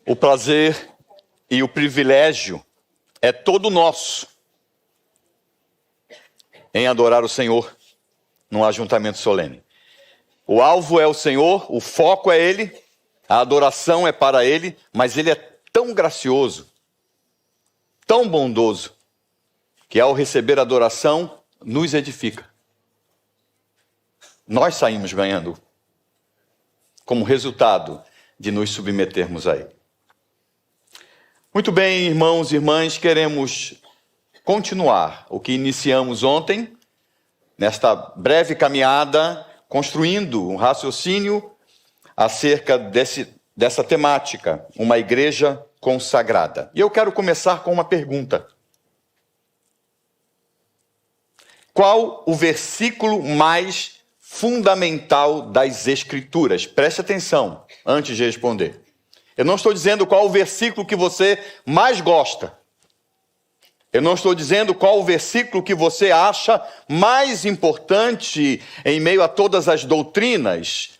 O prazer e o privilégio é todo nosso em adorar o Senhor num ajuntamento solene. O alvo é o Senhor, o foco é Ele, a adoração é para Ele, mas Ele é tão gracioso, tão bondoso, que ao receber adoração, nos edifica. Nós saímos ganhando como resultado de nos submetermos a Ele. Muito bem, irmãos e irmãs, queremos continuar o que iniciamos ontem, nesta breve caminhada, construindo um raciocínio acerca dessa temática, uma igreja consagrada. E eu quero começar com uma pergunta. Qual o versículo mais fundamental das Escrituras? Preste atenção antes de responder. Eu não estou dizendo qual o versículo que você mais gosta. Eu não estou dizendo qual o versículo que você acha mais importante em meio a todas as doutrinas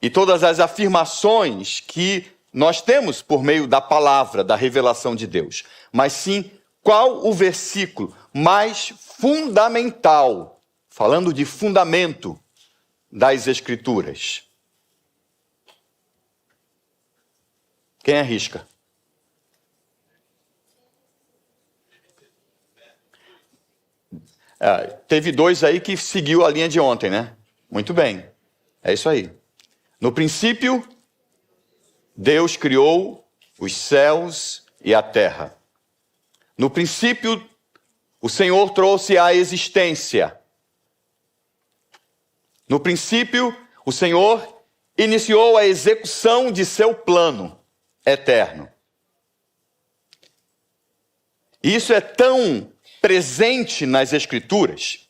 e todas as afirmações que nós temos por meio da palavra, da revelação de Deus. Mas sim, qual o versículo mais fundamental, falando de fundamento das Escrituras? Quem arrisca? Teve dois aí que seguiu a linha de ontem, né? Muito bem. É isso aí. No princípio, Deus criou os céus e a terra. No princípio, o Senhor trouxe a existência. No princípio, o Senhor iniciou a execução de seu plano eterno. Isso é tão presente nas Escrituras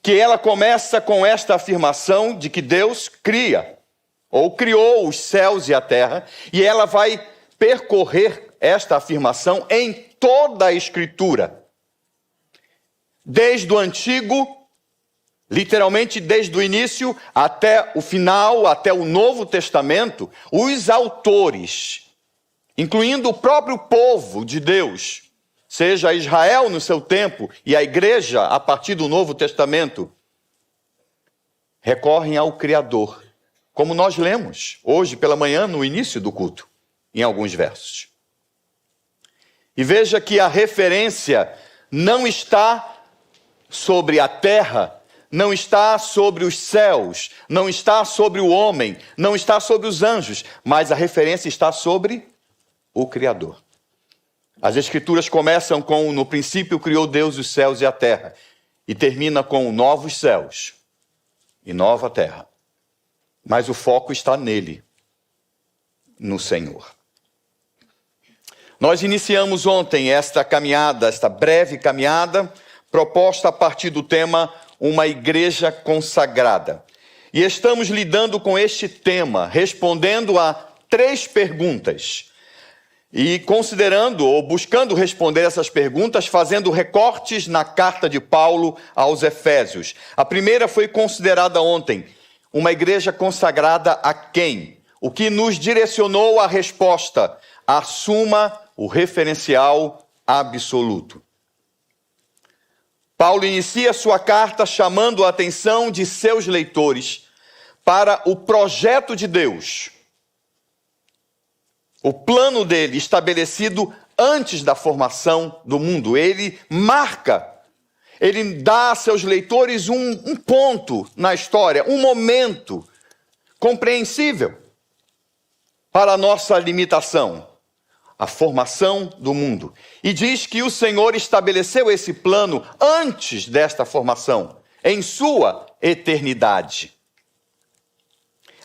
que ela começa com esta afirmação de que Deus cria, ou criou os céus e a terra, e ela vai percorrer esta afirmação em toda a Escritura. Desde o Antigo, literalmente desde o início até o final, até o Novo Testamento, os autores, incluindo o próprio povo de Deus, seja Israel no seu tempo e a igreja a partir do Novo Testamento, recorrem ao Criador, como nós lemos hoje pela manhã no início do culto, em alguns versos. E veja que a referência não está sobre a terra, não está sobre os céus, não está sobre o homem, não está sobre os anjos, mas a referência está sobre o Criador. As Escrituras começam com: no princípio criou Deus os céus e a terra, e termina com novos céus e nova terra. Mas o foco está nele, no Senhor. Nós iniciamos ontem esta caminhada, esta breve caminhada, proposta a partir do tema uma igreja consagrada. E estamos lidando com este tema, respondendo a 3 perguntas. E considerando ou buscando responder essas perguntas, fazendo recortes na carta de Paulo aos Efésios. A primeira foi considerada ontem: uma igreja consagrada a quem? O que nos direcionou à resposta: assuma o referencial absoluto. Paulo inicia sua carta chamando a atenção de seus leitores para o projeto de Deus, o plano dele estabelecido antes da formação do mundo. Ele marca, ele dá a seus leitores um ponto na história, um momento compreensível para a nossa limitação, a formação do mundo. E diz que o Senhor estabeleceu esse plano antes desta formação, em sua eternidade.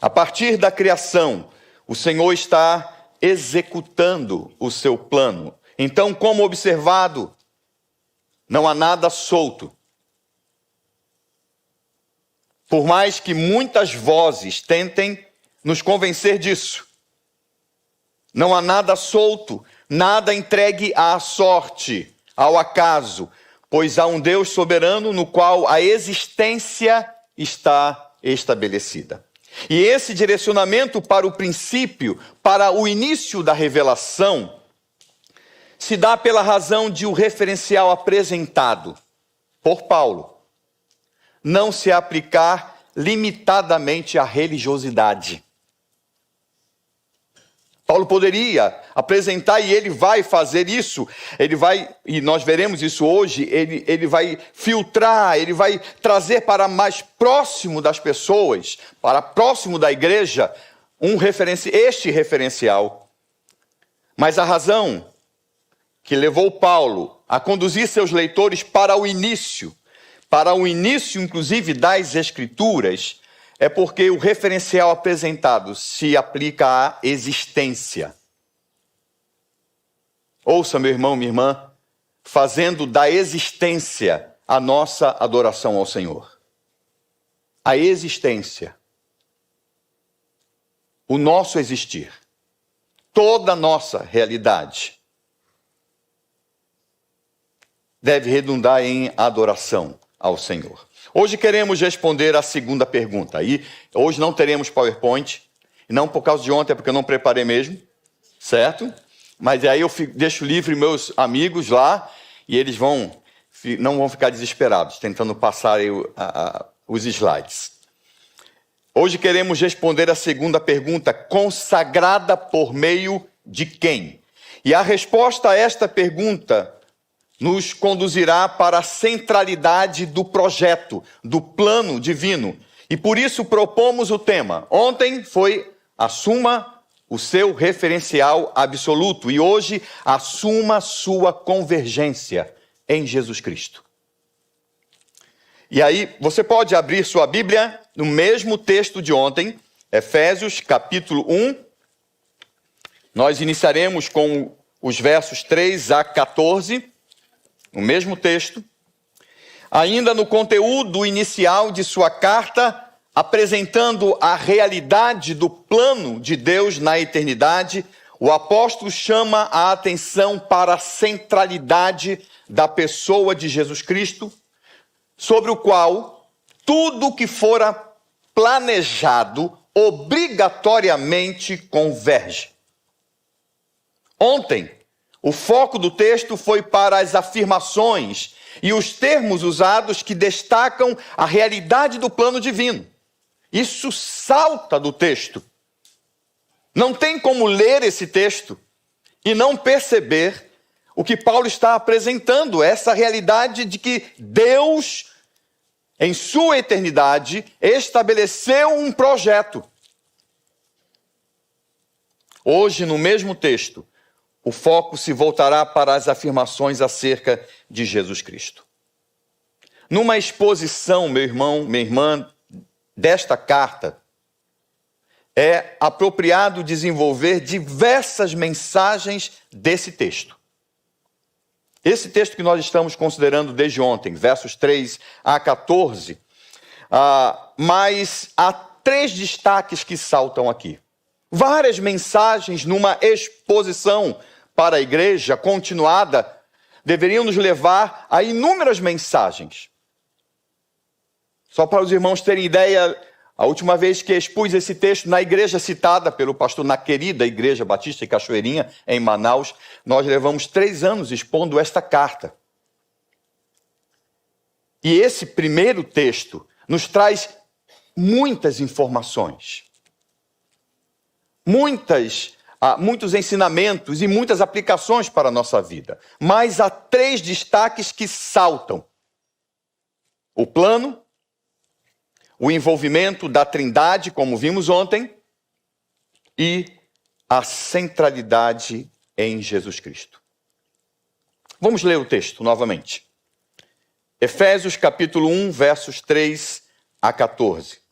A partir da criação, o Senhor está executando o seu plano. Então, como observado, não há nada solto. Por mais que muitas vozes tentem nos convencer disso, não há nada solto, nada entregue à sorte, ao acaso, pois há um Deus soberano no qual a existência está estabelecida. E esse direcionamento para o princípio, para o início da revelação, se dá pela razão de o referencial apresentado por Paulo não se aplicar limitadamente à religiosidade. Paulo poderia apresentar, e ele vai fazer isso, e nós veremos isso hoje, ele vai filtrar, ele vai trazer para mais próximo das pessoas, para próximo da igreja, este referencial. Mas a razão que levou Paulo a conduzir seus leitores para o início inclusive das Escrituras, é porque o referencial apresentado se aplica à existência. Ouça, meu irmão, minha irmã, fazendo da existência a nossa adoração ao Senhor. A existência, o nosso existir, toda a nossa realidade deve redundar em adoração ao Senhor. Hoje queremos responder a segunda pergunta. E hoje não teremos PowerPoint, não por causa de ontem, é porque eu não preparei mesmo, certo? Mas aí eu deixo livre meus amigos lá e eles não vão ficar desesperados, tentando passar aí os slides. Hoje queremos responder a segunda pergunta, consagrada por meio de quem? E a resposta a esta pergunta nos conduzirá para a centralidade do projeto, do plano divino. E por isso propomos o tema. Ontem foi assuma o seu referencial absoluto e hoje assuma sua convergência em Jesus Cristo. E aí você pode abrir sua Bíblia no mesmo texto de ontem, Efésios capítulo 1. Nós iniciaremos com os versos 3 a 14. O mesmo texto, ainda no conteúdo inicial de sua carta, apresentando a realidade do plano de Deus na eternidade, o apóstolo chama a atenção para a centralidade da pessoa de Jesus Cristo, sobre o qual tudo que fora planejado obrigatoriamente converge. Ontem, o foco do texto foi para as afirmações e os termos usados que destacam a realidade do plano divino. Isso salta do texto. Não tem como ler esse texto e não perceber o que Paulo está apresentando, essa realidade de que Deus, em sua eternidade, estabeleceu um projeto. Hoje, no mesmo texto, o foco se voltará para as afirmações acerca de Jesus Cristo. Numa exposição, meu irmão, minha irmã, desta carta, é apropriado desenvolver diversas mensagens desse texto. Esse texto que nós estamos considerando desde ontem, versos 3 a 14, mas há 3 destaques que saltam aqui. Várias mensagens numa exposição para a igreja continuada deveriam nos levar a inúmeras mensagens. Só para os irmãos terem ideia, a última vez que expus esse texto na igreja citada pelo pastor, na querida Igreja Batista e Cachoeirinha, em Manaus, nós levamos 3 anos expondo esta carta. E esse primeiro texto nos traz muitas informações, muitos ensinamentos e muitas aplicações para a nossa vida. Mas há 3 destaques que saltam: o plano, o envolvimento da Trindade, como vimos ontem, e a centralidade em Jesus Cristo. Vamos ler o texto novamente. Efésios capítulo 1, versos 3 a 14.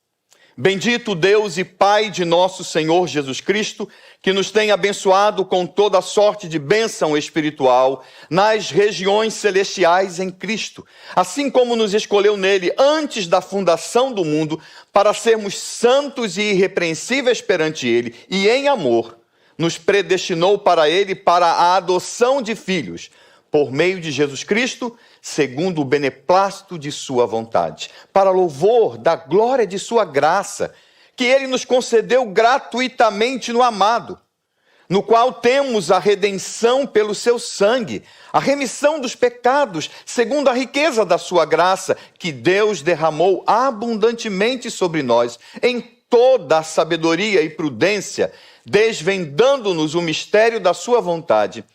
Bendito Deus e Pai de nosso Senhor Jesus Cristo, que nos tem abençoado com toda sorte de bênção espiritual nas regiões celestiais em Cristo, assim como nos escolheu nele antes da fundação do mundo, para sermos santos e irrepreensíveis perante ele, e em amor nos predestinou para ele para a adoção de filhos, por meio de Jesus Cristo, segundo o beneplácito de sua vontade, para louvor da glória de sua graça, que ele nos concedeu gratuitamente no amado, no qual temos a redenção pelo seu sangue, a remissão dos pecados, segundo a riqueza da sua graça, que Deus derramou abundantemente sobre nós, em toda a sabedoria e prudência, desvendando-nos o mistério da sua vontade,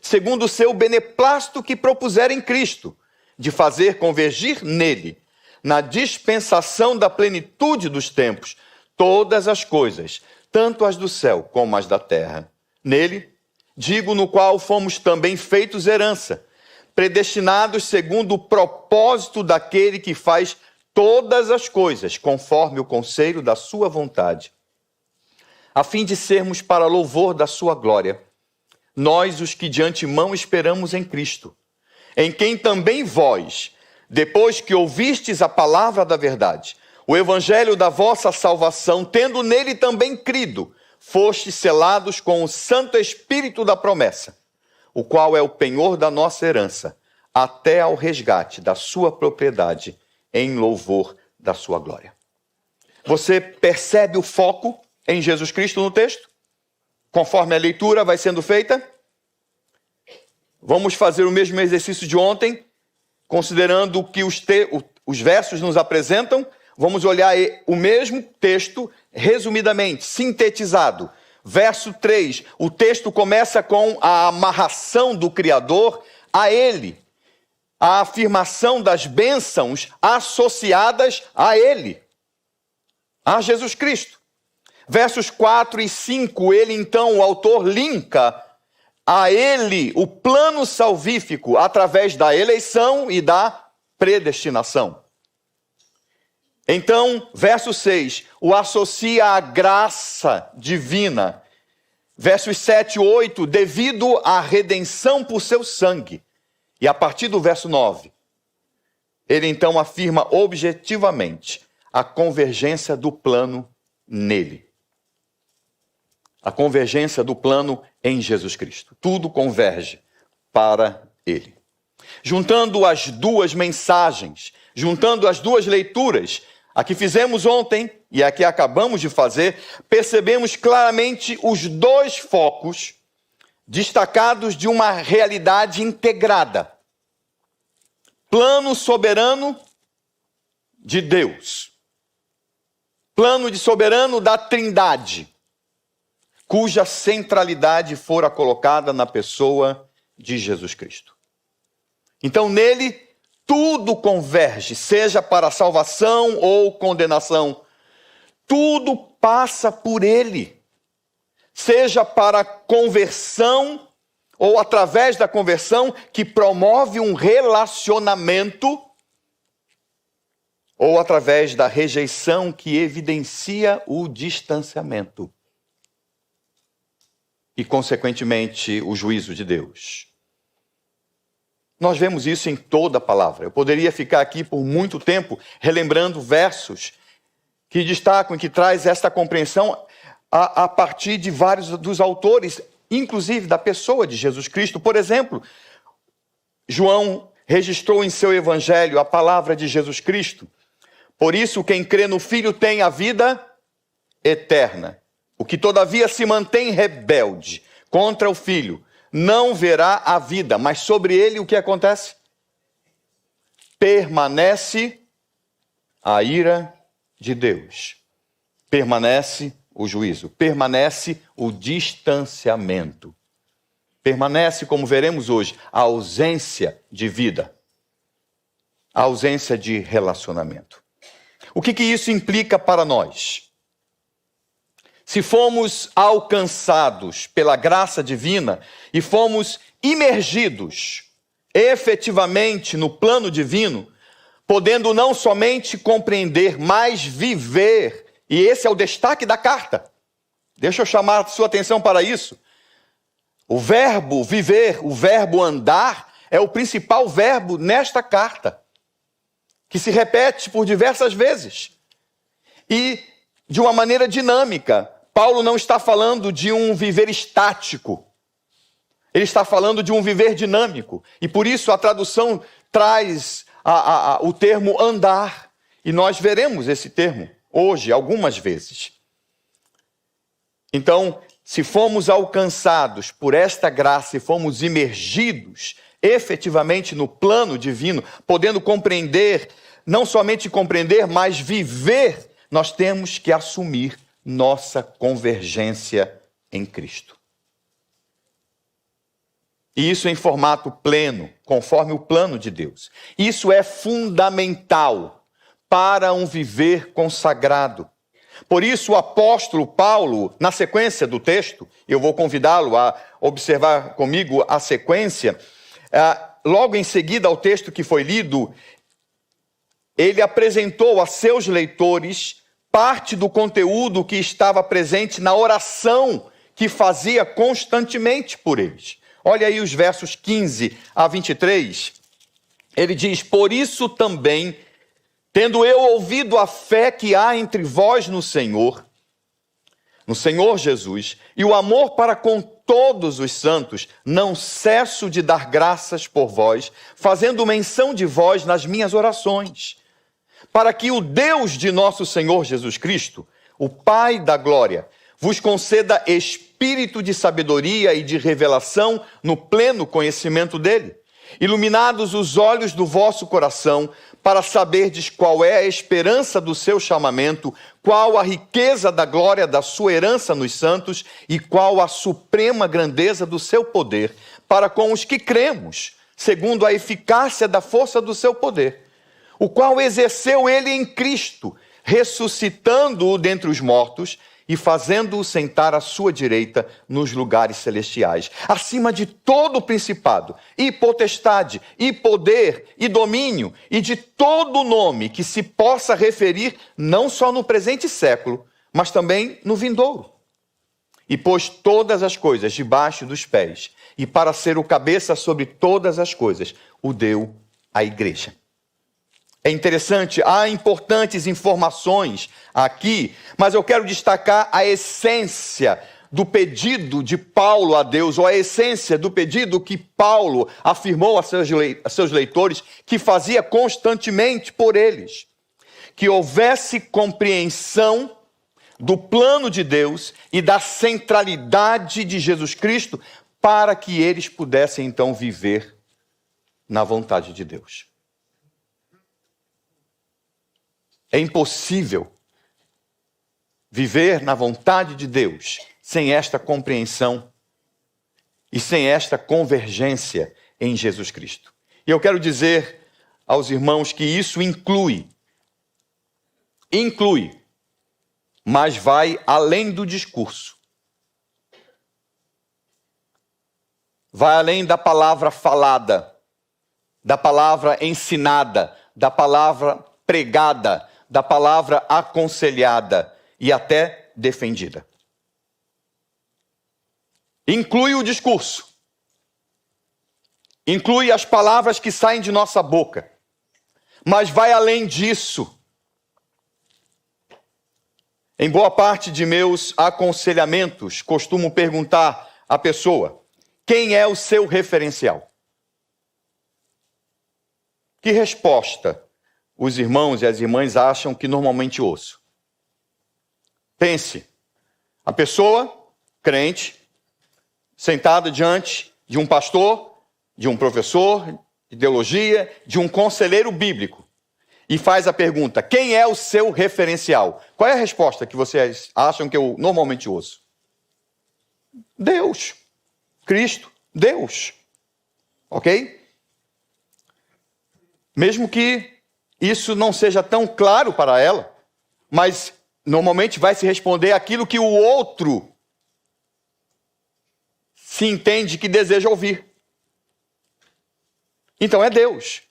segundo o seu beneplácito que propusera em Cristo, de fazer convergir nele, na dispensação da plenitude dos tempos, todas as coisas, tanto as do céu como as da terra. Nele, digo, no qual fomos também feitos herança, predestinados segundo o propósito daquele que faz todas as coisas, conforme o conselho da sua vontade, a fim de sermos para louvor da sua glória, nós os que de antemão esperamos em Cristo, em quem também vós, depois que ouvistes a palavra da verdade, o evangelho da vossa salvação, tendo nele também crido, fostes selados com o Santo Espírito da promessa, o qual é o penhor da nossa herança, até ao resgate da sua propriedade, em louvor da sua glória. Você percebe o foco em Jesus Cristo no texto? Conforme a leitura vai sendo feita? Vamos fazer o mesmo exercício de ontem, considerando que os versos nos apresentam. Vamos olhar o mesmo texto resumidamente, sintetizado. Verso 3, o texto começa com a amarração do Criador a Ele, a afirmação das bênçãos associadas a Ele, a Jesus Cristo. Versos 4 e 5, ele então, o autor, linka a Ele o plano salvífico através da eleição e da predestinação. Então, verso 6, o associa à graça divina. Versos 7 e 8, devido à redenção por seu sangue. E a partir do verso 9, ele então afirma objetivamente a convergência do plano nele. A convergência do plano em Jesus Cristo. Tudo converge para ele. Juntando as duas mensagens, juntando as duas leituras, a que fizemos ontem e a que acabamos de fazer, percebemos claramente os dois focos destacados de uma realidade integrada. Plano soberano de Deus. Plano de soberano da Trindade, cuja centralidade fora colocada na pessoa de Jesus Cristo. Então, nele, tudo converge, seja para salvação ou condenação. Tudo passa por ele. Seja para conversão ou através da conversão que promove um relacionamento, ou através da rejeição que evidencia o distanciamento e, consequentemente, o juízo de Deus. Nós vemos isso em toda a palavra. Eu poderia ficar aqui por muito tempo relembrando versos que destacam e que traz esta compreensão a partir de vários dos autores, inclusive da pessoa de Jesus Cristo. Por exemplo, João registrou em seu evangelho a palavra de Jesus Cristo. Por isso, quem crê no Filho tem a vida eterna. O que todavia se mantém rebelde contra o Filho não verá a vida, mas sobre ele o que acontece? Permanece a ira de Deus. Permanece o juízo. Permanece o distanciamento. Permanece, como veremos hoje, a ausência de vida. A ausência de relacionamento. O que isso implica para nós? Se fomos alcançados pela graça divina e fomos imergidos efetivamente no plano divino, podendo não somente compreender, mas viver, e esse é o destaque da carta. Deixa eu chamar a sua atenção para isso. O verbo viver, o verbo andar, é o principal verbo nesta carta, que se repete por diversas vezes. E de uma maneira dinâmica. Paulo não está falando de um viver estático. Ele está falando de um viver dinâmico. E por isso a tradução traz o termo andar. E nós veremos esse termo hoje, algumas vezes. Então, se fomos alcançados por esta graça e fomos imergidos efetivamente no plano divino, podendo compreender, não somente compreender, mas viver, nós temos que assumir nossa convergência em Cristo. E isso em formato pleno, conforme o plano de Deus. Isso é fundamental para um viver consagrado. Por isso o apóstolo Paulo, na sequência do texto, eu vou convidá-lo a observar comigo a sequência, logo em seguida ao texto que foi lido, ele apresentou a seus leitores parte do conteúdo que estava presente na oração que fazia constantemente por eles. Olha aí os versos 15 a 23. Ele diz: por isso também, tendo eu ouvido a fé que há entre vós no Senhor Jesus, e o amor para com todos os santos, não cesso de dar graças por vós, fazendo menção de vós nas minhas orações, para que o Deus de nosso Senhor Jesus Cristo, o Pai da glória, vos conceda espírito de sabedoria e de revelação no pleno conhecimento dele, iluminados os olhos do vosso coração, para saberdes qual é a esperança do seu chamamento, qual a riqueza da glória da sua herança nos santos e qual a suprema grandeza do seu poder, para com os que cremos, segundo a eficácia da força do seu poder, o qual exerceu ele em Cristo, ressuscitando-o dentre os mortos e fazendo-o sentar à sua direita nos lugares celestiais, acima de todo principado, e potestade, e poder, e domínio, e de todo nome que se possa referir não só no presente século, mas também no vindouro. E pôs todas as coisas debaixo dos pés, e para ser o cabeça sobre todas as coisas, o deu à igreja. É interessante, há importantes informações aqui, mas eu quero destacar a essência do pedido de Paulo a Deus, ou a essência do pedido que Paulo afirmou a seus leitores, que fazia constantemente por eles. Que houvesse compreensão do plano de Deus e da centralidade de Jesus Cristo, para que eles pudessem então viver na vontade de Deus. É impossível viver na vontade de Deus sem esta compreensão e sem esta convergência em Jesus Cristo. E eu quero dizer aos irmãos que isso inclui, mas vai além do discurso. Vai além da palavra falada, da palavra ensinada, da palavra pregada, da palavra aconselhada e até defendida. Inclui o discurso. Inclui as palavras que saem de nossa boca. Mas vai além disso. Em boa parte de meus aconselhamentos, costumo perguntar à pessoa: quem é o seu referencial? Que resposta os irmãos e as irmãs acham que normalmente ouço? Pense, a pessoa, crente, sentada diante de um pastor, de um professor de teologia, de um conselheiro bíblico, e faz a pergunta: quem é o seu referencial? Qual é a resposta que vocês acham que eu normalmente ouço? Deus, Cristo, Deus. Ok? Mesmo que isso não seja tão claro para ela, mas normalmente vai se responder aquilo que o outro se entende que deseja ouvir. Então é Deus.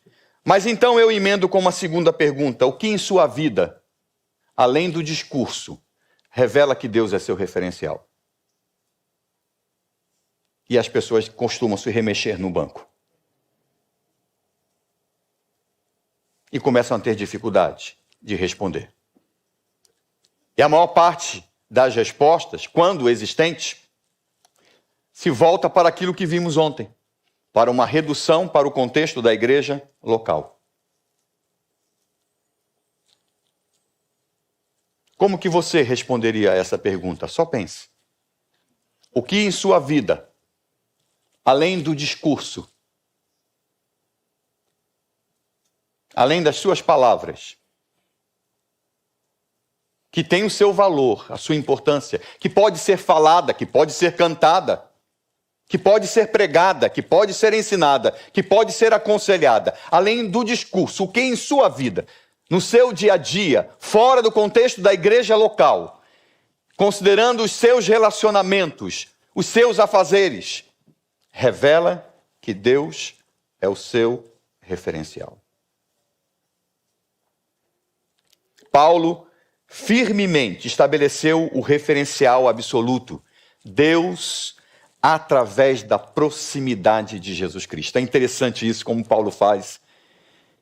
Mas então eu emendo com uma segunda pergunta: o que em sua vida, além do discurso, revela que Deus é seu referencial? E as pessoas costumam se remexer no banco. E começam a ter dificuldade de responder. E a maior parte das respostas, quando existentes, se volta para aquilo que vimos ontem, para uma redução para o contexto da igreja local. Como que você responderia a essa pergunta? Só pense. O que em sua vida, além do discurso, além das suas palavras, que tem o seu valor, a sua importância, que pode ser falada, que pode ser cantada, que pode ser pregada, que pode ser ensinada, que pode ser aconselhada, além do discurso, o que em sua vida, no seu dia a dia, fora do contexto da igreja local, considerando os seus relacionamentos, os seus afazeres, revela que Deus é o seu referencial. Paulo firmemente estabeleceu o referencial absoluto. Deus, através da proximidade de Jesus Cristo. É interessante isso, como Paulo faz,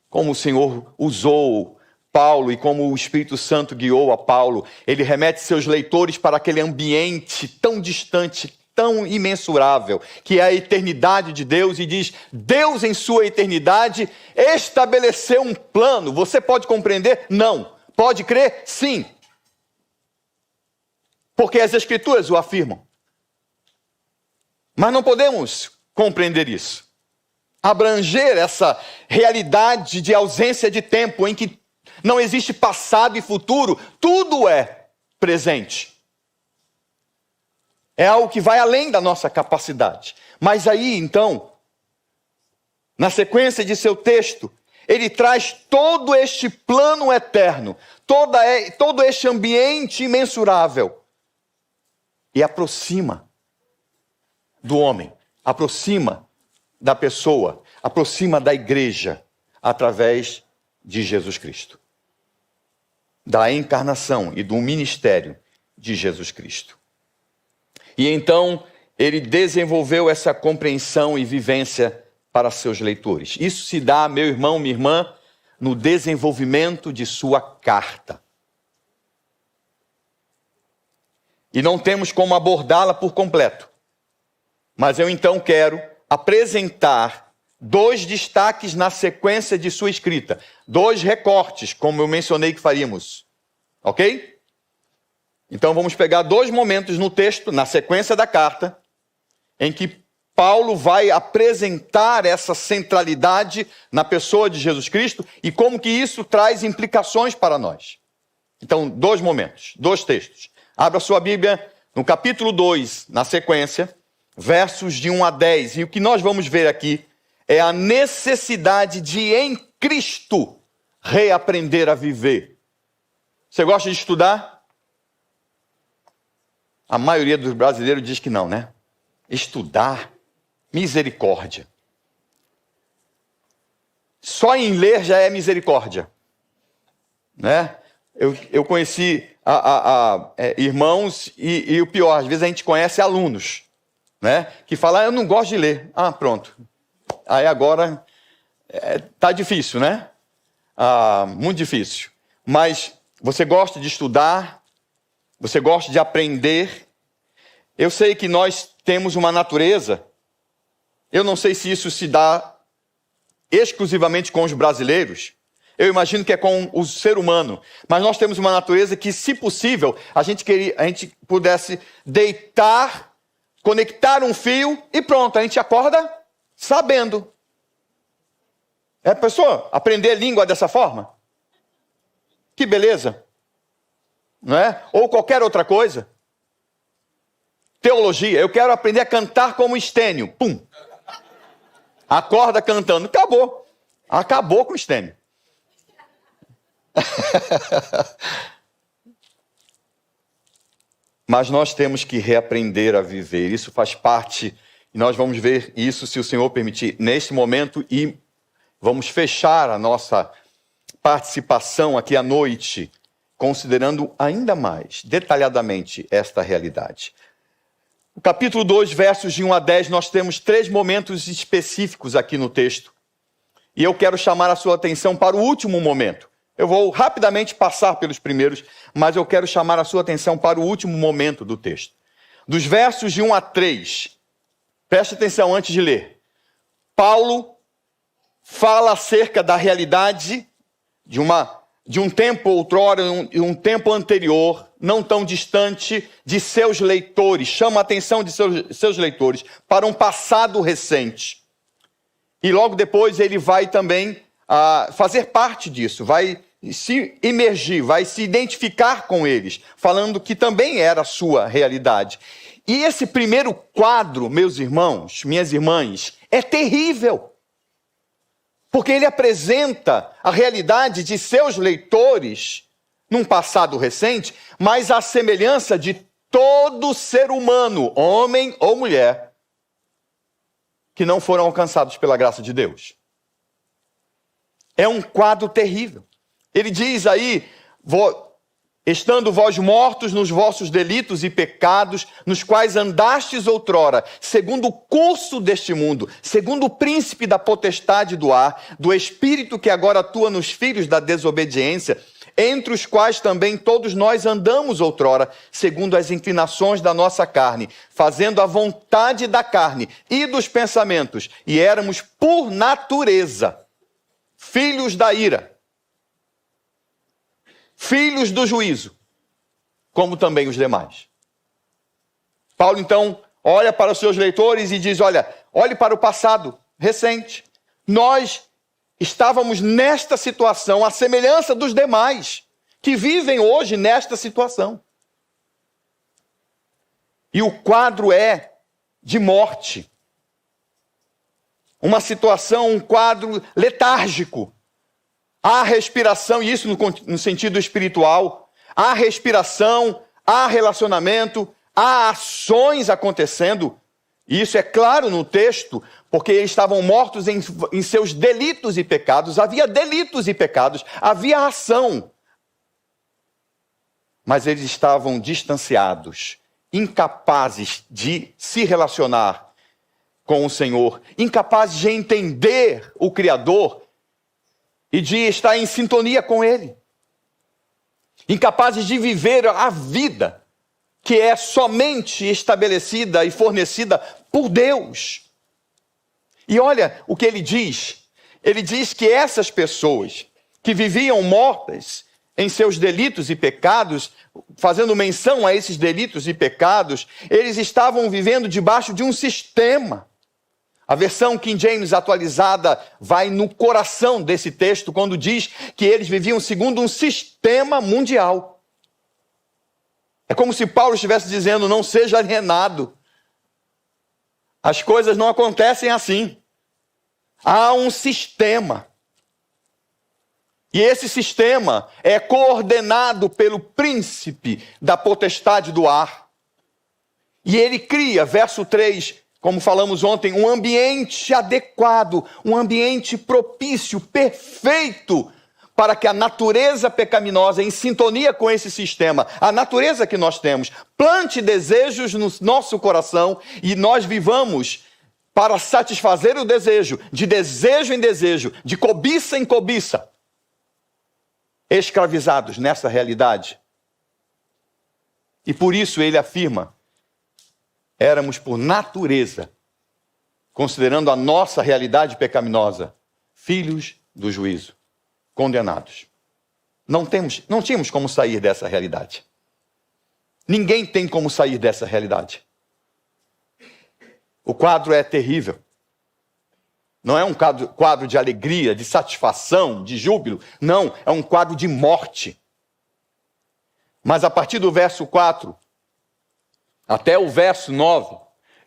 como o Senhor usou Paulo e como o Espírito Santo guiou a Paulo. Ele remete seus leitores para aquele ambiente tão distante, tão imensurável, que é a eternidade de Deus, e diz: Deus em sua eternidade estabeleceu um plano. Você pode compreender? Não. Pode crer? Sim. Porque as Escrituras o afirmam. Mas não podemos compreender isso. Abranger essa realidade de ausência de tempo, em que não existe passado e futuro, tudo é presente. É algo que vai além da nossa capacidade. Mas aí, então, na sequência de seu texto, ele traz todo este plano eterno, todo este ambiente imensurável, e aproxima do homem, aproxima da pessoa, aproxima da igreja, através de Jesus Cristo, da encarnação e do ministério de Jesus Cristo. E então ele desenvolveu essa compreensão e vivência para seus leitores. Isso se dá, meu irmão, minha irmã, no desenvolvimento de sua carta. E não temos como abordá-la por completo. Mas eu então quero apresentar 2 destaques na sequência de sua escrita. 2 recortes, como eu mencionei que faríamos. Ok? Então vamos pegar 2 momentos no texto, na sequência da carta, em que Paulo vai apresentar essa centralidade na pessoa de Jesus Cristo e como que isso traz implicações para nós. Então, 2 momentos, 2 textos. Abra sua Bíblia no capítulo 2, na sequência, versos de 1 a 10. E o que nós vamos ver aqui é a necessidade de, em Cristo, reaprender a viver. Você gosta de estudar? A maioria dos brasileiros diz que não, né? Estudar? Misericórdia. Só em ler já é misericórdia, né? Eu conheci irmãos e o pior, às vezes a gente conhece alunos, né? Que falam: eu não gosto de ler. Ah, pronto. Aí agora tá difícil, né? Muito difícil. Mas você gosta de estudar, você gosta de aprender. Eu sei que nós temos uma natureza. Eu não sei se isso se dá exclusivamente com os brasileiros. Eu imagino que é com o ser humano. Mas nós temos uma natureza que, se possível, a gente pudesse deitar, conectar um fio e pronto, a gente acorda sabendo. Pessoa, aprender língua dessa forma? Que beleza. Não é? Ou qualquer outra coisa. Teologia, eu quero aprender a cantar como Estênio. Pum. Acorda cantando. Acabou. Acabou com o Estênio. Mas nós temos que reaprender a viver. Isso faz parte, e nós vamos ver isso, se o Senhor permitir, neste momento, e vamos fechar a nossa participação aqui à noite, considerando ainda mais detalhadamente esta realidade. No capítulo 2, versos de 1 a 10, nós temos 3 momentos específicos aqui no texto. E eu quero chamar a sua atenção para o último momento. Eu vou rapidamente passar pelos primeiros, mas eu quero chamar a sua atenção para o último momento do texto. Dos versos de 1 a 3, preste atenção antes de ler. Paulo fala acerca da realidade de uma de um tempo outrora, um tempo anterior, não tão distante, de seus leitores, chama a atenção de seus leitores para um passado recente. E logo depois ele vai também fazer parte disso, vai se imergir, vai se identificar com eles, falando que também era a sua realidade. E esse primeiro quadro, meus irmãos, minhas irmãs, é terrível. Porque ele apresenta a realidade de seus leitores num passado recente, mas a semelhança de todo ser humano, homem ou mulher, que não foram alcançados pela graça de Deus. É um quadro terrível. Ele diz aí, estando vós mortos nos vossos delitos e pecados, nos quais andastes outrora, segundo o curso deste mundo, segundo o príncipe da potestade do ar, do espírito que agora atua nos filhos da desobediência, entre os quais também todos nós andamos outrora, segundo as inclinações da nossa carne, fazendo a vontade da carne e dos pensamentos, e éramos por natureza filhos da ira, filhos do juízo, como também os demais. Paulo, então, olha para os seus leitores e diz, olhe para o passado recente. Nós estávamos nesta situação, à semelhança dos demais, que vivem hoje nesta situação. E o quadro é de morte. Uma situação, um quadro letárgico. Há respiração, e isso no sentido espiritual, há respiração, há relacionamento, há ações acontecendo. E isso é claro no texto, porque eles estavam mortos em seus delitos e pecados. Havia delitos e pecados, havia ação. Mas eles estavam distanciados, incapazes de se relacionar com o Senhor, incapazes de entender o Criador e de estar em sintonia com Ele. Incapazes de viver a vida que é somente estabelecida e fornecida por Deus. E olha o que ele diz. Ele diz que essas pessoas que viviam mortas em seus delitos e pecados, fazendo menção a esses delitos e pecados, eles estavam vivendo debaixo de um sistema. A versão King James atualizada vai no coração desse texto, quando diz que eles viviam segundo um sistema mundial. É como se Paulo estivesse dizendo, não seja alienado. As coisas não acontecem assim. Há um sistema. E esse sistema é coordenado pelo príncipe da potestade do ar. E ele cria, verso 3, como falamos ontem, um ambiente adequado, um ambiente propício, perfeito, para que a natureza pecaminosa, em sintonia com esse sistema, a natureza que nós temos, plante desejos no nosso coração e nós vivamos para satisfazer o desejo em desejo, de cobiça em cobiça, escravizados nessa realidade. E por isso ele afirma, éramos por natureza, considerando a nossa realidade pecaminosa, filhos do juízo, condenados. Não tínhamos como sair dessa realidade. Ninguém tem como sair dessa realidade. O quadro é terrível. Não é um quadro de alegria, de satisfação, de júbilo. Não, é um quadro de morte. Mas a partir do verso 4 até o verso 9,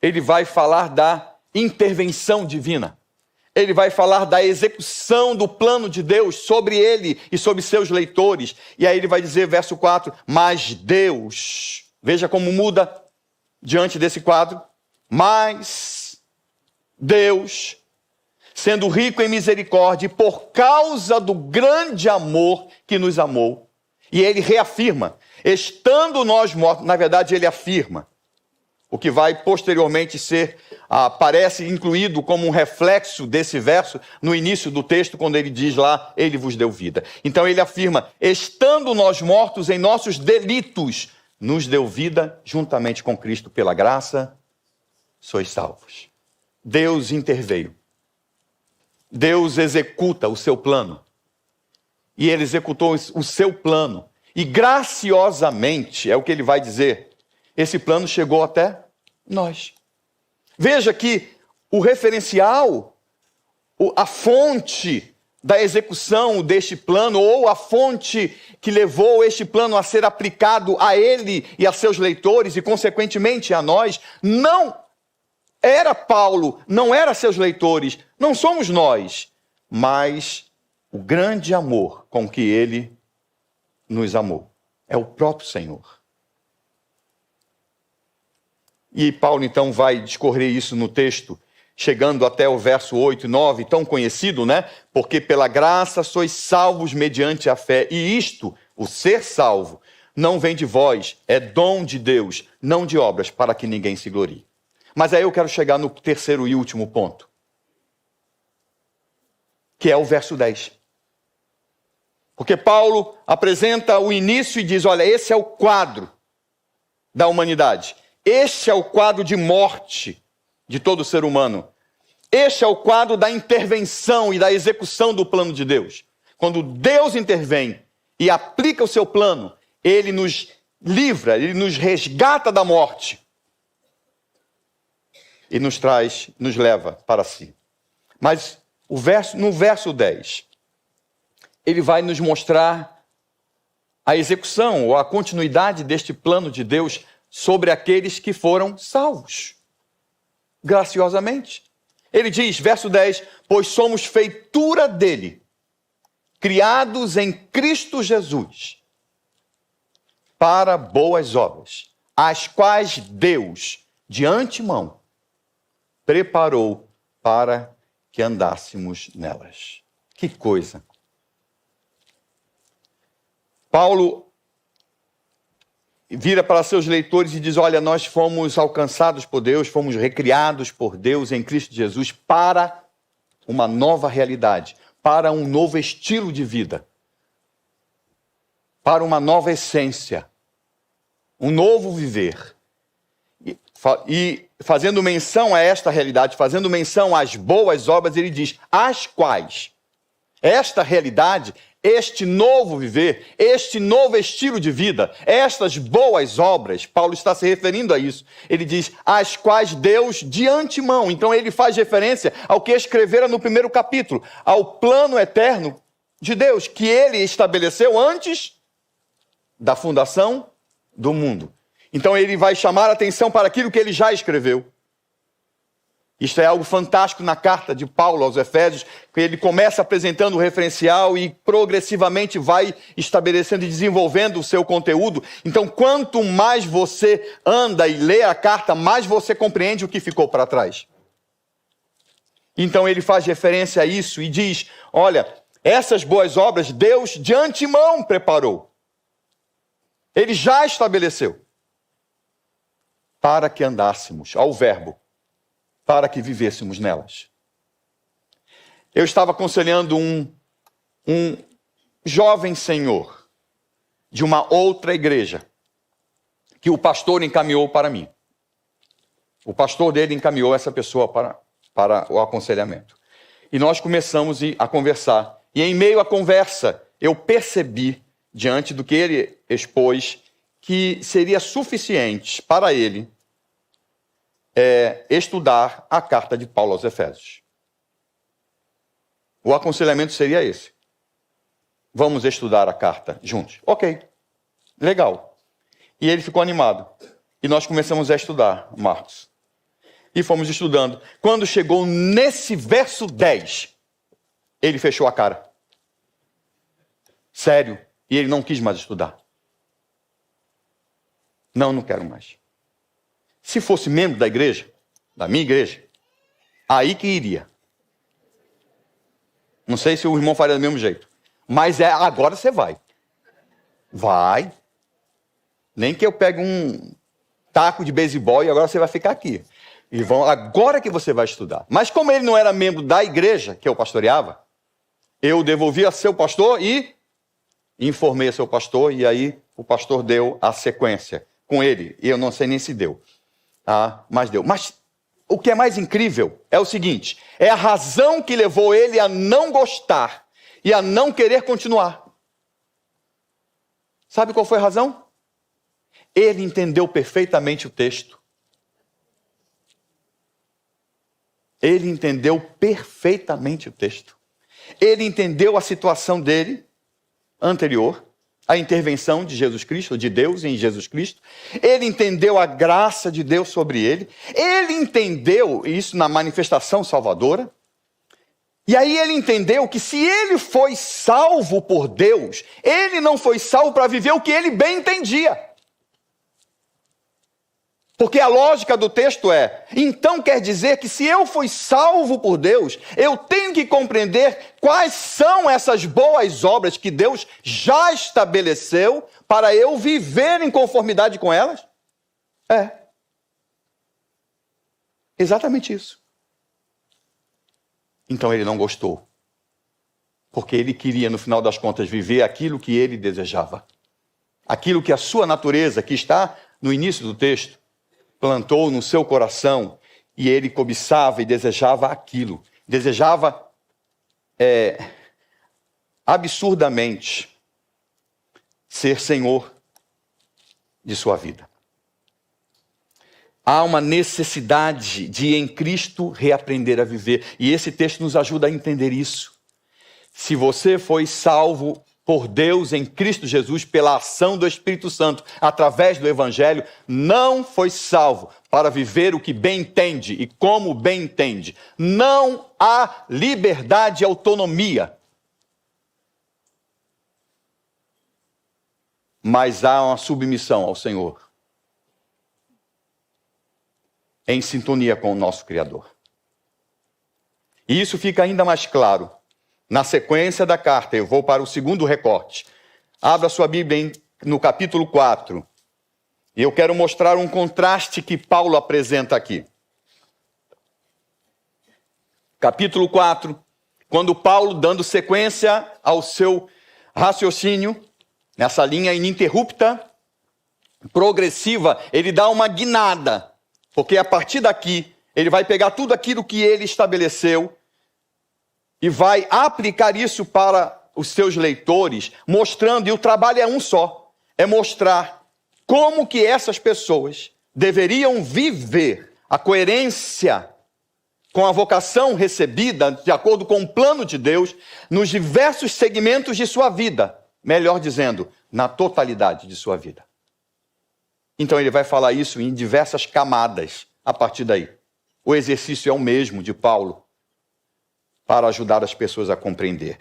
ele vai falar da intervenção divina. Ele vai falar da execução do plano de Deus sobre ele e sobre seus leitores. E aí ele vai dizer, verso 4, mas Deus, veja como muda diante desse quadro, mas Deus, sendo rico em misericórdia, por causa do grande amor que nos amou. E ele reafirma, estando nós mortos, na verdade ele afirma, o que vai posteriormente parece incluído como um reflexo desse verso no início do texto, quando ele diz lá, ele vos deu vida. Então ele afirma, estando nós mortos em nossos delitos, nos deu vida juntamente com Cristo pela graça, sois salvos. Deus interveio. Deus executa o seu plano. e ele executou o seu plano. E graciosamente, é o que ele vai dizer, esse plano chegou até nós. Veja que o referencial, a fonte da execução deste plano, ou a fonte que levou este plano a ser aplicado a ele e a seus leitores, e consequentemente a nós, não era Paulo, não era seus leitores, não somos nós, mas o grande amor com que ele nos amou. É o próprio Senhor. E Paulo então vai discorrer isso no texto, chegando até o verso 8 e 9, tão conhecido, né? Porque pela graça sois salvos mediante a fé. E isto, o ser salvo, não vem de vós, é dom de Deus, não de obras, para que ninguém se glorie. Mas aí eu quero chegar no terceiro e último ponto, que é o verso 10. Porque Paulo apresenta o início e diz, olha, esse é o quadro da humanidade. Este é o quadro de morte de todo ser humano. Este é o quadro da intervenção e da execução do plano de Deus. Quando Deus intervém e aplica o seu plano, ele nos livra, ele nos resgata da morte e nos traz, nos leva para si. Mas no verso 10, ele vai nos mostrar a execução ou a continuidade deste plano de Deus sobre aqueles que foram salvos, graciosamente. Ele diz, verso 10, pois somos feitura dele, criados em Cristo Jesus, para boas obras, as quais Deus, de antemão, preparou para que andássemos nelas. Que coisa! Paulo vira para seus leitores e diz, olha, nós fomos alcançados por Deus, fomos recriados por Deus em Cristo Jesus para uma nova realidade, para um novo estilo de vida, para uma nova essência, um novo viver. E fazendo menção a esta realidade, fazendo menção às boas obras, ele diz, as quais esta realidade, este novo viver, este novo estilo de vida, estas boas obras, Paulo está se referindo a isso. Ele diz, as quais Deus de antemão. Então ele faz referência ao que escrevera no primeiro capítulo, ao plano eterno de Deus, que ele estabeleceu antes da fundação do mundo. Então ele vai chamar a atenção para aquilo que ele já escreveu. Isto é algo fantástico na carta de Paulo aos Efésios, que ele começa apresentando o referencial e progressivamente vai estabelecendo e desenvolvendo o seu conteúdo. Então, quanto mais você anda e lê a carta, mais você compreende o que ficou para trás. Então, ele faz referência a isso e diz, olha, essas boas obras Deus de antemão preparou. Ele já estabeleceu para que andássemos, ao verbo, para que vivêssemos nelas. Eu estava aconselhando um jovem senhor de uma outra igreja, que o pastor encaminhou para mim. O pastor dele encaminhou essa pessoa para o aconselhamento. E nós começamos a conversar. E em meio à conversa, eu percebi, diante do que ele expôs, que seria suficiente para ele estudar a carta de Paulo aos Efésios. O aconselhamento seria esse. Vamos estudar a carta juntos. Ok, legal. E ele ficou animado. E nós começamos a estudar, Marcos. E fomos estudando. Quando chegou nesse verso 10, ele fechou a cara. Sério. E ele não quis mais estudar. Não quero mais. Se fosse membro da igreja, da minha igreja, aí que iria. Não sei se o irmão faria do mesmo jeito. Mas agora você vai. Vai. Nem que eu pegue um taco de beisebol e agora você vai ficar aqui. E agora que você vai estudar. Mas como ele não era membro da igreja que eu pastoreava, eu devolvi a seu pastor e informei a seu pastor, e aí o pastor deu a sequência com ele. E eu não sei nem se deu. Mas deu. Mas o que é mais incrível é o seguinte, é a razão que levou ele a não gostar e a não querer continuar. Sabe qual foi a razão? Ele entendeu perfeitamente o texto. Ele entendeu perfeitamente o texto. Ele entendeu a situação dele anterior, a intervenção de Jesus Cristo, de Deus em Jesus Cristo. Ele entendeu a graça de Deus sobre ele. Ele entendeu isso na manifestação salvadora. E aí ele entendeu que se ele foi salvo por Deus, ele não foi salvo para viver o que ele bem entendia. Porque a lógica do texto é, então quer dizer que se eu fui salvo por Deus, eu tenho que compreender quais são essas boas obras que Deus já estabeleceu para eu viver em conformidade com elas? É. Exatamente isso. Então ele não gostou. Porque ele queria, no final das contas, viver aquilo que ele desejava. Aquilo que a sua natureza, que está no início do texto, plantou no seu coração, e ele cobiçava e desejava aquilo. Desejava absurdamente ser senhor de sua vida. Há uma necessidade de em Cristo reaprender a viver, e esse texto nos ajuda a entender isso. Se você foi salvo por Deus em Cristo Jesus, pela ação do Espírito Santo, através do Evangelho, não foi salvo para viver o que bem entende e como bem entende. Não há liberdade e autonomia. Mas há uma submissão ao Senhor, em sintonia com o nosso Criador. E isso fica ainda mais claro na sequência da carta. Eu vou para o segundo recorte. Abra sua Bíblia no capítulo 4. E eu quero mostrar um contraste que Paulo apresenta aqui. Capítulo 4, quando Paulo, dando sequência ao seu raciocínio, nessa linha ininterrupta, progressiva, ele dá uma guinada. Porque a partir daqui, ele vai pegar tudo aquilo que ele estabeleceu e vai aplicar isso para os seus leitores, mostrando, e o trabalho é um só, é mostrar como que essas pessoas deveriam viver a coerência com a vocação recebida, de acordo com o plano de Deus, nos diversos segmentos de sua vida, melhor dizendo, na totalidade de sua vida. Então ele vai falar isso em diversas camadas a partir daí. O exercício é o mesmo de Paulo, para ajudar as pessoas a compreender.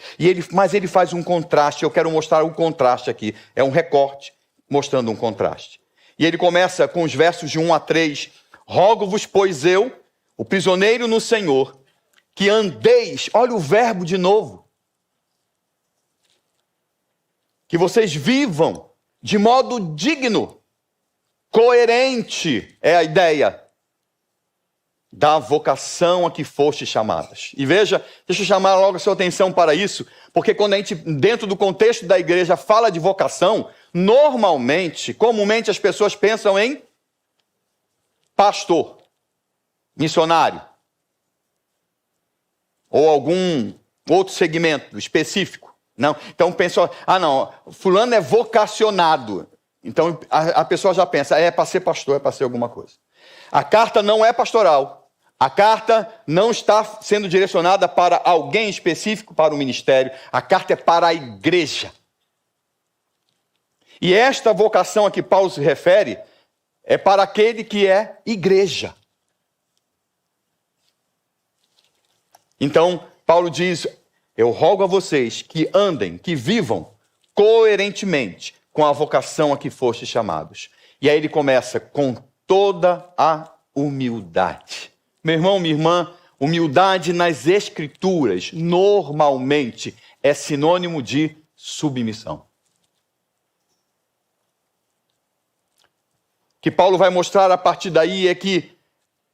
Mas ele faz um contraste, eu quero mostrar o contraste aqui. É um recorte mostrando um contraste. E ele começa com os versos de 1 a 3. Rogo-vos, pois eu, o prisioneiro no Senhor, que andeis, olha o verbo de novo, que vocês vivam de modo digno, coerente, é a ideia da vocação a que foste chamadas. E veja, deixa eu chamar logo a sua atenção para isso, porque quando a gente, dentro do contexto da igreja, fala de vocação, normalmente, comumente as pessoas pensam em pastor, missionário, ou algum outro segmento específico. Não, então pensam, não, fulano é vocacionado. Então a pessoa já pensa, é para ser pastor, é para ser alguma coisa. A carta não é pastoral. A carta não está sendo direcionada para alguém específico, para o ministério. A carta é para a igreja. E esta vocação a que Paulo se refere é para aquele que é igreja. Então, Paulo diz, eu rogo a vocês que andem, que vivam coerentemente com a vocação a que fostes chamados. E aí ele começa com toda a humildade. Meu irmão, minha irmã, humildade nas Escrituras normalmente é sinônimo de submissão. O que Paulo vai mostrar a partir daí é que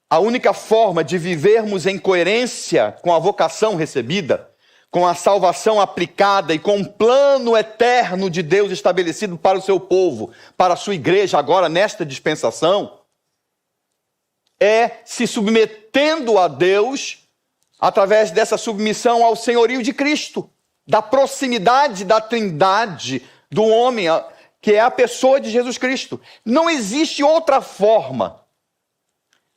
a única forma de vivermos em coerência com a vocação recebida, com a salvação aplicada e com o plano eterno de Deus estabelecido para o seu povo, para a sua igreja agora nesta dispensação, é se submetendo a Deus através dessa submissão ao senhorio de Cristo, da proximidade da trindade do homem que é a pessoa de Jesus Cristo. Não existe outra forma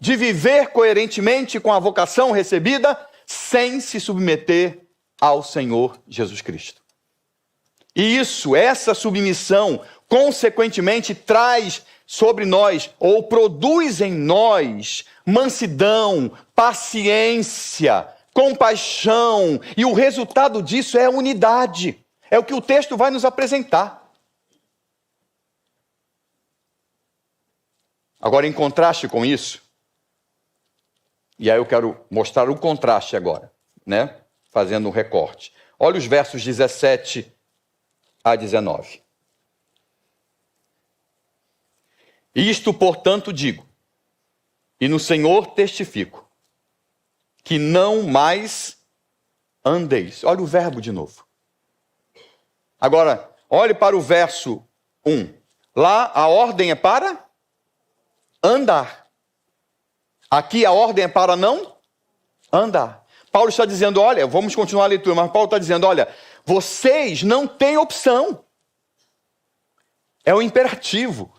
de viver coerentemente com a vocação recebida sem se submeter ao Senhor Jesus Cristo. E essa submissão, consequentemente, traz sobre nós, ou produz em nós, mansidão, paciência, compaixão, e o resultado disso é a unidade. É o que o texto vai nos apresentar. Agora, em contraste com isso, e aí eu quero mostrar o contraste agora, né? Fazendo um recorte. Olha os versos 17 a 19. Isto, portanto, digo, e no Senhor testifico, que não mais andeis. Olha o verbo de novo. Agora, olhe para o verso 1. Lá a ordem é para andar. Aqui a ordem é para não andar. Paulo está dizendo, olha, vamos continuar a leitura, mas Paulo está dizendo, olha, vocês não têm opção. É o imperativo.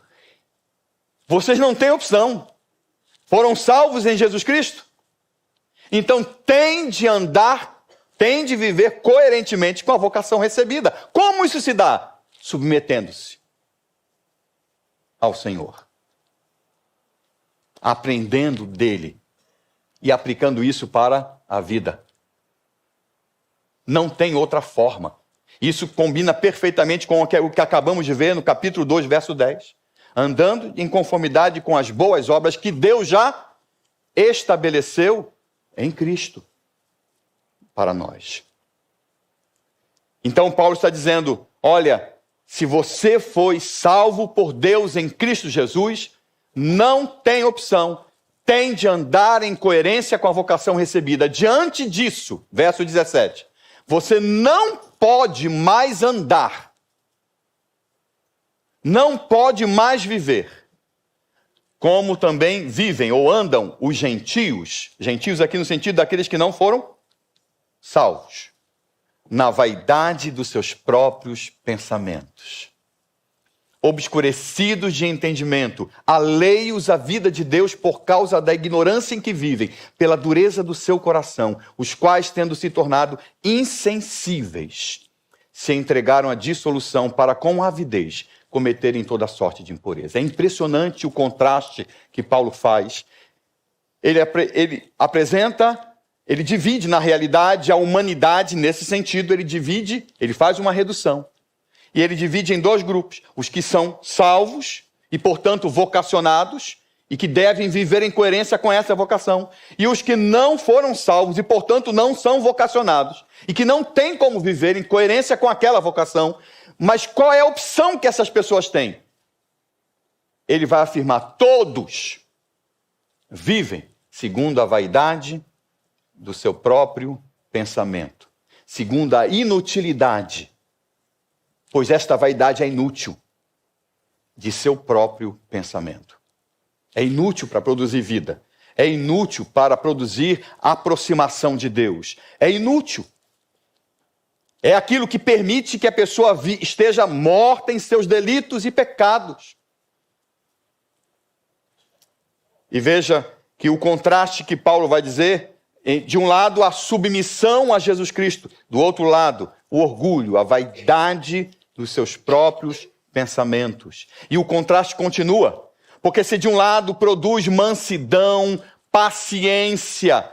Vocês não têm opção. Foram salvos em Jesus Cristo? Então tem de andar, tem de viver coerentemente com a vocação recebida. Como isso se dá? Submetendo-se ao Senhor. Aprendendo dele e aplicando isso para a vida. Não tem outra forma. Isso combina perfeitamente com o que acabamos de ver no capítulo 2, verso 10. Andando em conformidade com as boas obras que Deus já estabeleceu em Cristo para nós. Então Paulo está dizendo, olha, se você foi salvo por Deus em Cristo Jesus, não tem opção, tem de andar em coerência com a vocação recebida. Diante disso, verso 17, você não pode mais andar, não pode mais viver, como também vivem ou andam os gentios, gentios aqui no sentido daqueles que não foram salvos, na vaidade dos seus próprios pensamentos. Obscurecidos de entendimento, alheios à vida de Deus por causa da ignorância em que vivem, pela dureza do seu coração, os quais, tendo se tornado insensíveis, se entregaram à dissolução para com avidez cometerem toda sorte de impureza. É impressionante o contraste que Paulo faz. Ele apresenta, ele divide na realidade a humanidade nesse sentido, ele faz uma redução. E ele divide em dois grupos, os que são salvos e, portanto, vocacionados e que devem viver em coerência com essa vocação, e os que não foram salvos e, portanto, não são vocacionados e que não têm como viver em coerência com aquela vocação. Mas qual é a opção que essas pessoas têm? Ele vai afirmar, todos vivem segundo a vaidade do seu próprio pensamento, segundo a inutilidade, pois esta vaidade é inútil, de seu próprio pensamento. É inútil para produzir vida, é inútil para produzir aproximação de Deus, é inútil. É aquilo que permite que a pessoa esteja morta em seus delitos e pecados. E veja que o contraste que Paulo vai dizer, de um lado a submissão a Jesus Cristo, do outro lado o orgulho, a vaidade dos seus próprios pensamentos. E o contraste continua, porque se de um lado produz mansidão, paciência,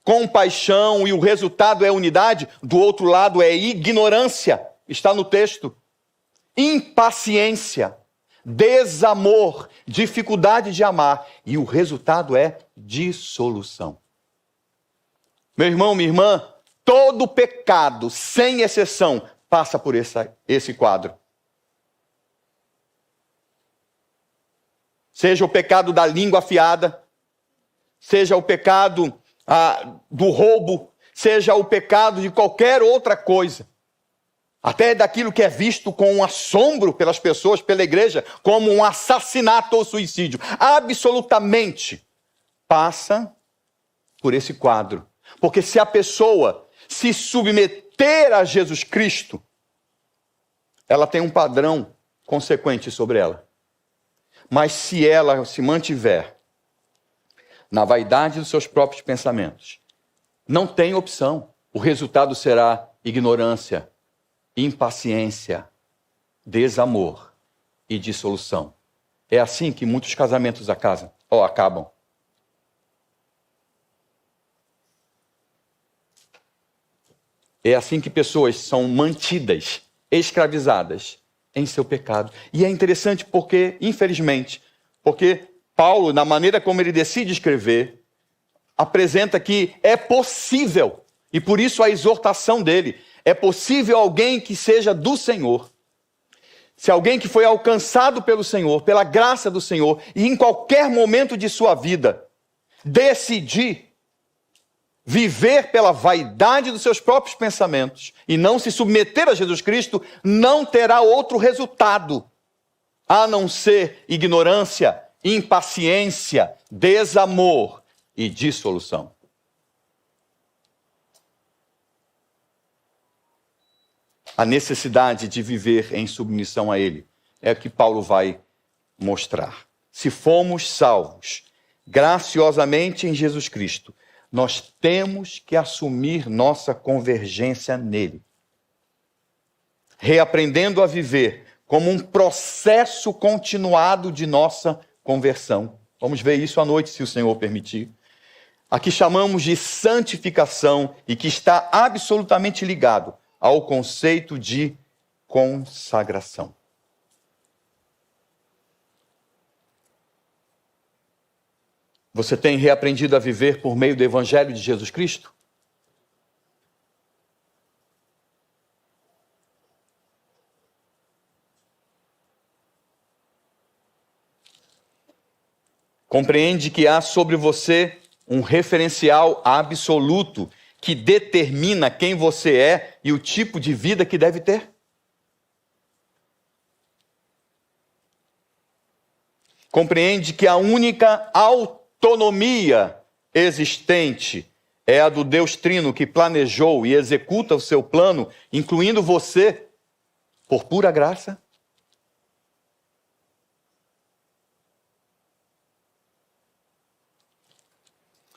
compaixão e o resultado é unidade, do outro lado é ignorância, está no texto, impaciência, desamor, dificuldade de amar, e o resultado é dissolução. Meu irmão, minha irmã, todo pecado, sem exceção, passa por esse quadro. Seja o pecado da língua afiada, seja o pecado do roubo, seja o pecado de qualquer outra coisa, até daquilo que é visto com um assombro pelas pessoas, pela igreja, como um assassinato ou suicídio, absolutamente passa por esse quadro. Porque se a pessoa se submeter a Jesus Cristo, ela tem um padrão consequente sobre ela. Mas se ela se mantiver na vaidade dos seus próprios pensamentos, não tem opção. O resultado será ignorância, impaciência, desamor e dissolução. É assim que muitos casamentos acabam. É assim que pessoas são mantidas, escravizadas em seu pecado. E é interessante porque, infelizmente, porque Paulo, na maneira como ele decide escrever, apresenta que é possível, e por isso a exortação dele, é possível alguém que seja do Senhor, se alguém que foi alcançado pelo Senhor, pela graça do Senhor, e em qualquer momento de sua vida, decidir viver pela vaidade dos seus próprios pensamentos e não se submeter a Jesus Cristo, não terá outro resultado, a não ser ignorância, impaciência, desamor e dissolução. A necessidade de viver em submissão a Ele é o que Paulo vai mostrar. Se fomos salvos graciosamente em Jesus Cristo, nós temos que assumir nossa convergência nele, reaprendendo a viver como um processo continuado de nossa conversão. Vamos ver isso à noite, se o Senhor permitir. Aqui chamamos de santificação e que está absolutamente ligado ao conceito de consagração. Você tem reaprendido a viver por meio do Evangelho de Jesus Cristo? Compreende que há sobre você um referencial absoluto que determina quem você é e o tipo de vida que deve ter? Compreende que a única autonomia existente é a do Deus Trino que planejou e executa o seu plano, incluindo você, por pura graça?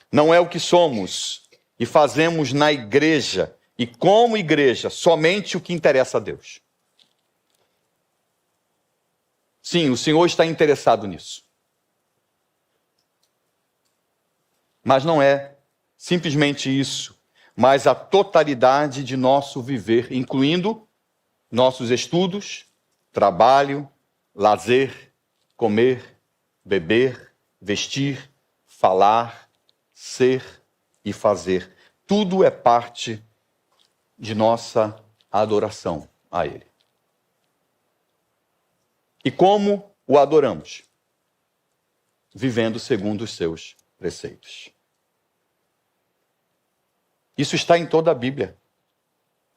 Não é o que somos e fazemos na igreja e como igreja somente o que interessa a Deus. Sim, o Senhor está interessado nisso. Mas não é simplesmente isso, mas a totalidade de nosso viver, incluindo nossos estudos, trabalho, lazer, comer, beber, vestir, falar, ser e fazer. Tudo é parte de nossa adoração a Ele. E como o adoramos? Vivendo segundo os seus preceitos. Isso está em toda a Bíblia.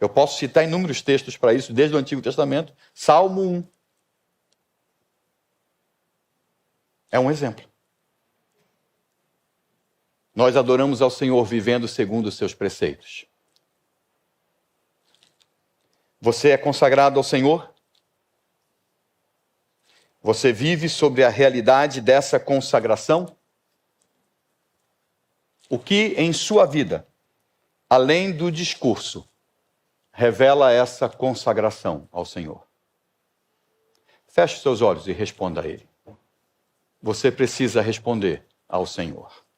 Eu posso citar inúmeros textos para isso, desde o Antigo Testamento. Salmo 1. É um exemplo. Nós adoramos ao Senhor vivendo segundo os seus preceitos. Você é consagrado ao Senhor? Você vive sobre a realidade dessa consagração? O que em sua vida, além do discurso, revela essa consagração ao Senhor? Feche seus olhos e responda a Ele. Você precisa responder ao Senhor.